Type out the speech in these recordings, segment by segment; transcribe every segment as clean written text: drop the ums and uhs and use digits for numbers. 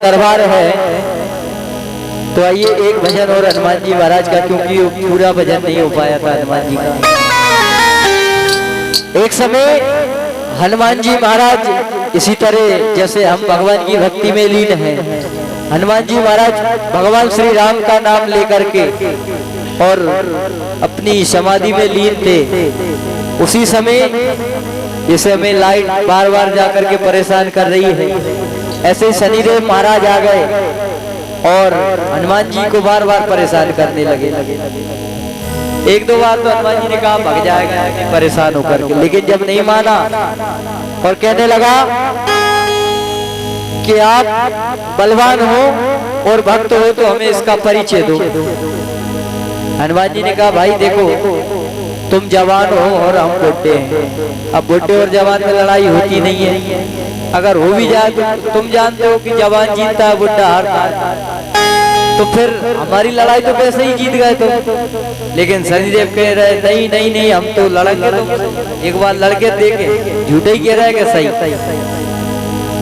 दरबार है। तो आइए एक भजन और हनुमान जी महाराज का, क्योंकि पूरा भजन नहीं हो पाया था हनुमान जी का। एक समय हनुमान जी महाराज इसी तरह जैसे हम भगवान की भक्ति में लीन हैं, हनुमान जी महाराज भगवान श्री राम का नाम लेकर के और अपनी समाधि में लीन थे। उसी समय जैसे हमें लाइट बार बार जाकर के परेशान कर रही है, ऐसे शनिदेव महाराज आ गए और हनुमान जी को बार बार परेशान करने लगे। एक दो बार तो हनुमान जी ने कहा भाग जाएगा कि परेशान होकर के, लेकिन जब नहीं माना और कहने लगा कि आप बलवान हो और भक्त हो तो हमें इसका परिचय दो। हनुमान जी ने कहा भाई देखो, तुम जवान हो और हम बुढ़े हैं। अब बुढ़े और जवान में लड़ाई होती नहीं है, अगर हो भी जाए तो तुम जानते हो कि जवान जीतता है, बुढ़ा हारता है, तो फिर हमारी लड़ाई तो वैसे ही जीत गए तुम। लेकिन शनिदेव कह रहे नहीं नहीं नहीं, हम तो लड़ेंगे, तो एक बार लड़के देखे, झूठे ही कह रहे हैं सही।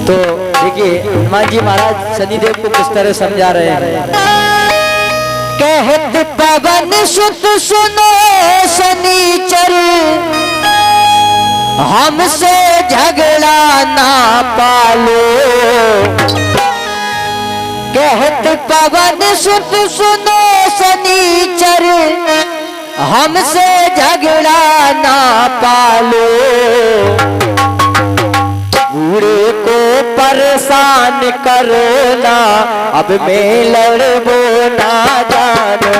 तो देखिए हनुमान जी महाराज शनिदेव को किस तरह समझा रहे हैं। कहत पवन सुत सुनो शनिचर, हमसे झगड़ा ना पालो। कहत पवन सुत सुनो शनिचर, हमसे झगड़ा ना पालो। बूढ़े को परेशान करो ना, अब मैं लड़बो ना जानो।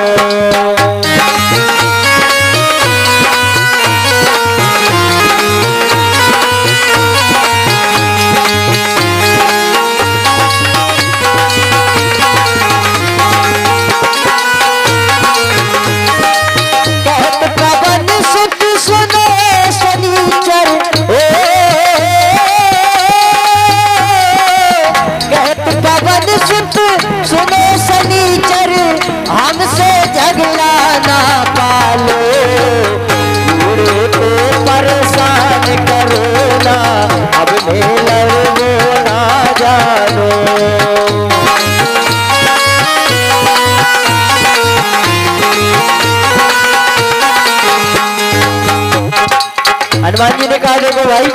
हनुमान जी ने कहा देखो भाई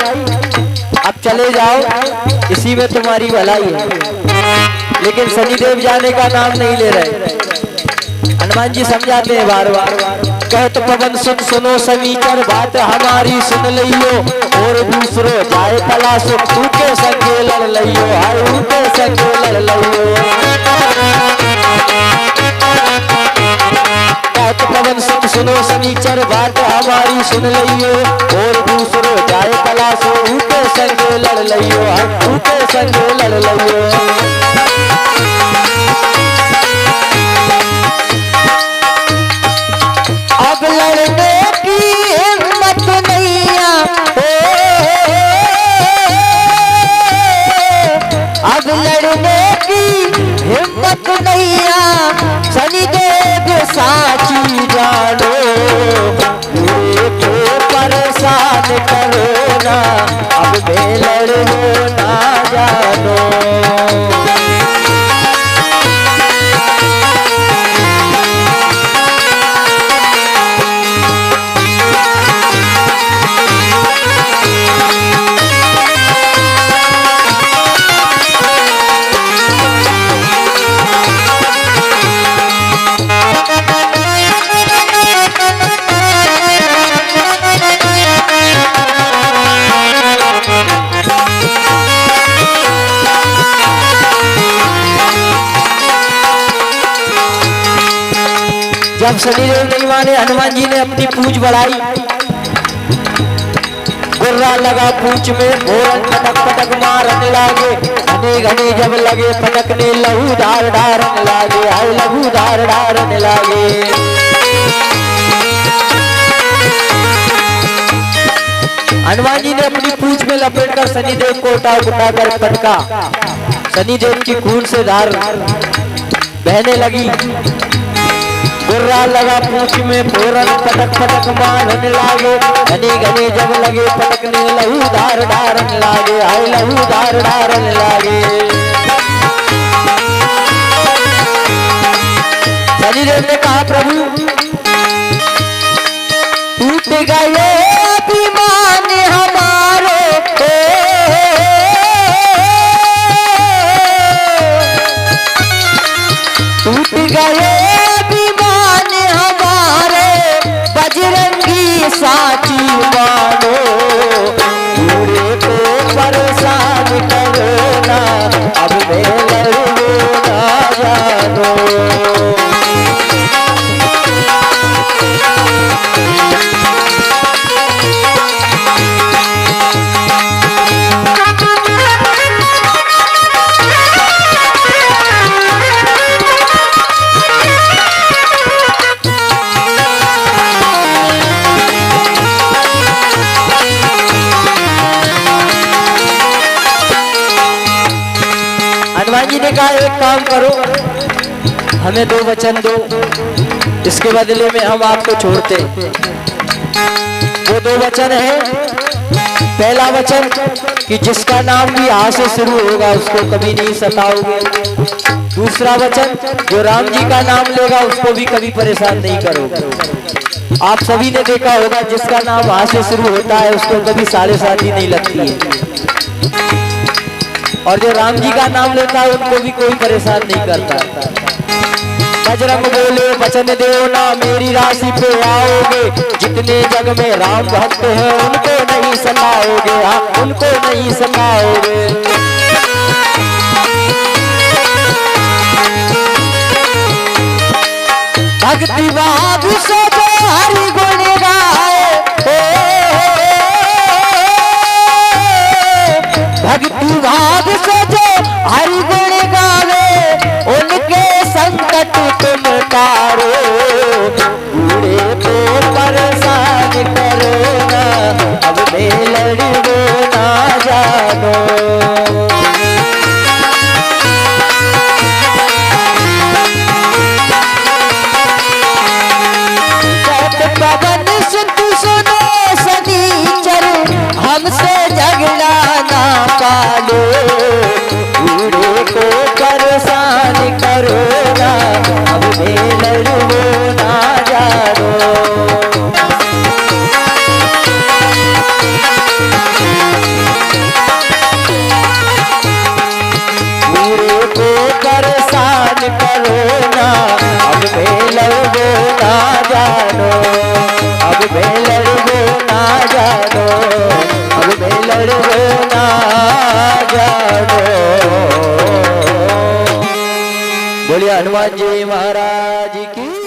अब चले जाओ, इसी में तुम्हारी भलाई है। लेकिन शनिदेव जाने का नाम नहीं ले रहे। हनुमान जी समझाते हैं बार बार। कहत पवन सुन सुनो शनिचर, बात हमारी सुन लियो, और दूसरो जाए तलाशो, तू के संगे लड़ लियो, हाय उनके संगे लड़ लियो। कहत पवन सुन सुनो शनिचर, बात हमारी सुन लियो, और दूसरो जाए तलाशो, उनके संगे लड़ लियो, हाय उनके संगे लड़ लियो। अब लड़ने की हिम्मत नहीं अब लड़ने की हिम्मत नहीं, शनिदेव साची जानो। को परेशान करो ना, अब मैं लड़ो ना जानो। जब शनिदेव नहीं माने, हनुमान जी ने अपनी पूंछ बढ़ाई, गुर्रा लगा पूंछ में, घोरन पटक पटक मारने लागे। घने घने जब लगे पटकने, लहू धार धारने लागे, हाय लहू धार धारने लागे। हनुमान जी ने अपनी पूंछ में लपेटकर शनिदेव को उठा कर पटका। शनिदेव की खून से धार बहने लगी। गुर्रा लगा पूंछ में, फोरन पटक पटक मारने लागे। घने घने जब लगे पटकने, लहू धार धारने लागे, हाय लहू धार धारने लागे। देव ने कहा प्रभु टूट गए अभिमान हमारे, टूट गए अभिमान हमारे, बजरंगी साची मानो, पूरे को परेशान करो ना, अब मैं लड़ू ना जानो। हनुमान जी ने कहा एक काम करो, हमें 2 वचन दो, इसके बदले में हम आपको छोड़ते। वो 2 वचन है, पहला वचन कि जिसका नाम भी आ से शुरू होगा उसको कभी नहीं सताओगे। दूसरा वचन जो राम जी का नाम लेगा उसको भी कभी परेशान नहीं करोगे। आप सभी ने देखा होगा जिसका नाम आ से शुरू होता है उसको कभी 7.5 नहीं लगती है, और जो राम जी का नाम लेता है उनको भी कोई परेशान नहीं करता। बजरंग बोले वचन दो ना मेरी राशि पे आओगे, जितने जग में राम भक्त हैं उनको नहीं सताओगे, हाँ उनको नहीं सताओगे। भक्ति भाव से जो हरि गुण गाए, भक्ति भाव से जो हरि गुण गावे, उनके संकट तुम तारो, बूढ़े को परेशान करो ना, अब मैं लड़ू ना जानो। पवन सुत सुनो शनिचर, हमसे झगड़ा ना पालो, बूढ़े को परेशान करो ना, अब मैं लड़ू ना जानो। बूढ़े को परेशान करो ना, अब मैं लड़ू ना जानो, अब मैं लड़ू ना जानो, अब मैं लड़ू ना जानो। बोलिए हनुमान जी महाराज की।